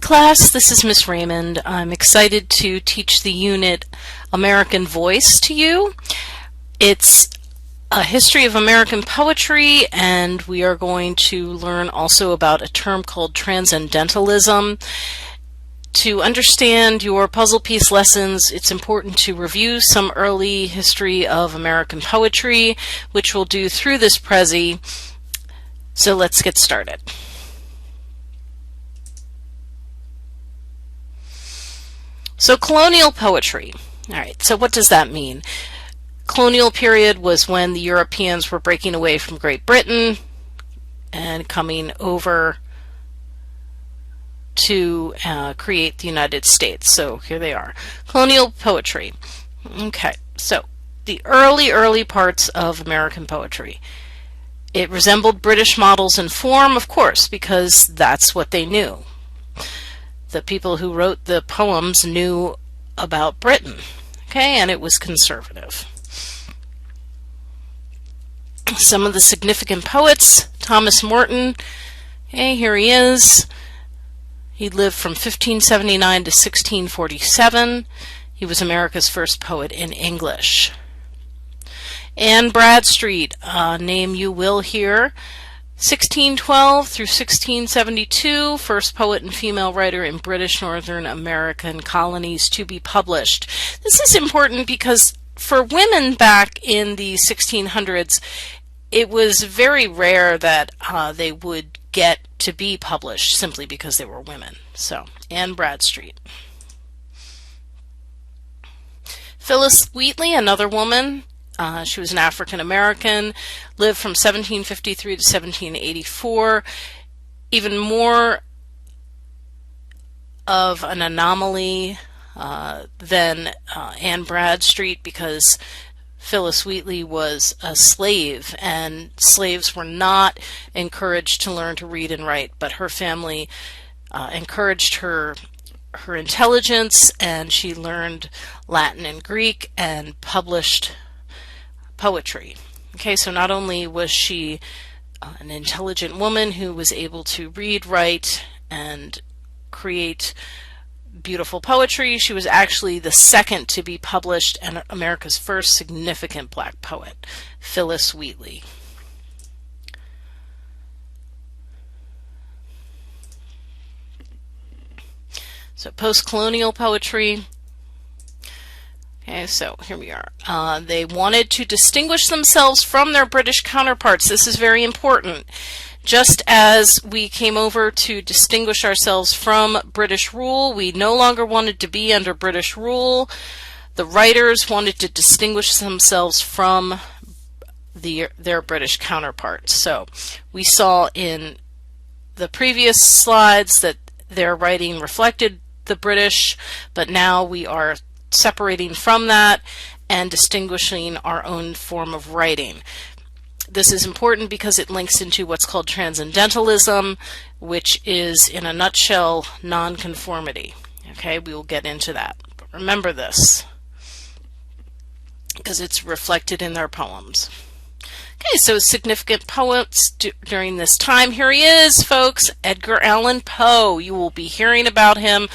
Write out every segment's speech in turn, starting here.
class, this is Miss Raymond. I'm excited to teach the unit American Voice to you. It's a history of American poetry, and we are going to learn also about a term called transcendentalism. To understand your puzzle piece lessons, it's important to review some early history of American poetry, which we'll do through this Prezi. So let's get started. So colonial poetry. All right, so what does that mean? Colonial period was when the Europeans were breaking away from Great Britain and coming over to create the United States. So here they are. Colonial poetry. Okay, so the early parts of American poetry. It resembled British models in form, of course, because that's what they knew. The people who wrote the poems knew about Britain, okay, and it was conservative. Some of the significant poets: Thomas Morton, okay, here he is. He lived from 1579 to 1647. He was America's first poet in English. Anne Bradstreet, a name you will hear, 1612 through 1672, first poet and female writer in British Northern American colonies to be published. This is important because for women back in the 1600s, it was very rare that they would get to be published simply because they were women. So, Anne Bradstreet. Phyllis Wheatley, another woman. She was an African American, lived from 1753 to 1784. Even more of an anomaly than Anne Bradstreet, because Phyllis Wheatley was a slave, and slaves were not encouraged to learn to read and write, but her family encouraged her intelligence, and she learned Latin and Greek and published poetry. Okay, so not only was she an intelligent woman who was able to read, write, and create beautiful poetry, she was actually the second to be published and America's first significant black poet, Phyllis Wheatley. So post-colonial poetry. Okay, so here we are. They wanted to distinguish themselves from their British counterparts. This is very important. Just as we came over to distinguish ourselves from British rule, we no longer wanted to be under British rule. The writers wanted to distinguish themselves from their British counterparts. So we saw in the previous slides that their writing reflected the British, but now we are separating from that and distinguishing our own form of writing. This is important because it links into what's called transcendentalism, which is, in a nutshell, nonconformity. Okay, we will get into that. But remember this, because it's reflected in their poems. Okay, so significant poets during this time. Here he is, folks, Edgar Allan Poe. You will be hearing about him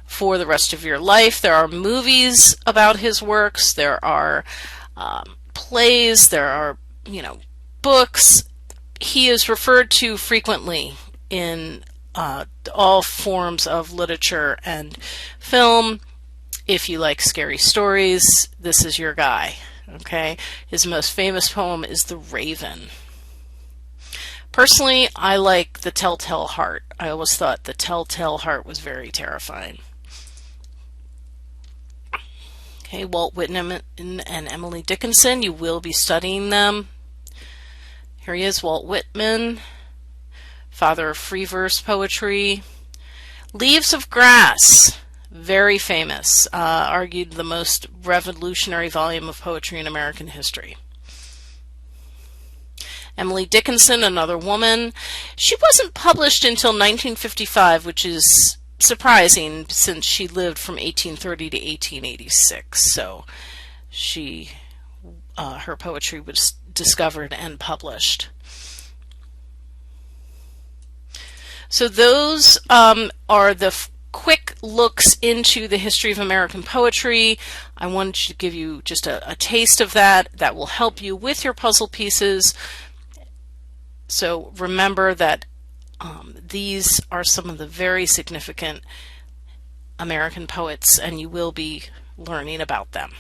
for the rest of your life. There are movies about his works. There are plays. There are, books. He is referred to frequently in all forms of literature and film. If you like scary stories, this is your guy. Okay, his most famous poem is The Raven. Personally, I like The Telltale Heart. I always thought The Telltale Heart was very terrifying. Okay, Walt Whitman and Emily Dickinson, you will be studying them. Here he is, Walt Whitman, father of free verse poetry. Leaves of Grass, very famous, argued the most revolutionary volume of poetry in American history. Emily Dickinson, another woman. She wasn't published until 1955, which is surprising since she lived from 1830 to 1886. So her poetry was discovered and published. So those are the quick looks into the history of American poetry. I wanted to give you just a taste of that. That will help you with your puzzle pieces. So remember that these are some of the very significant American poets, and you will be learning about them.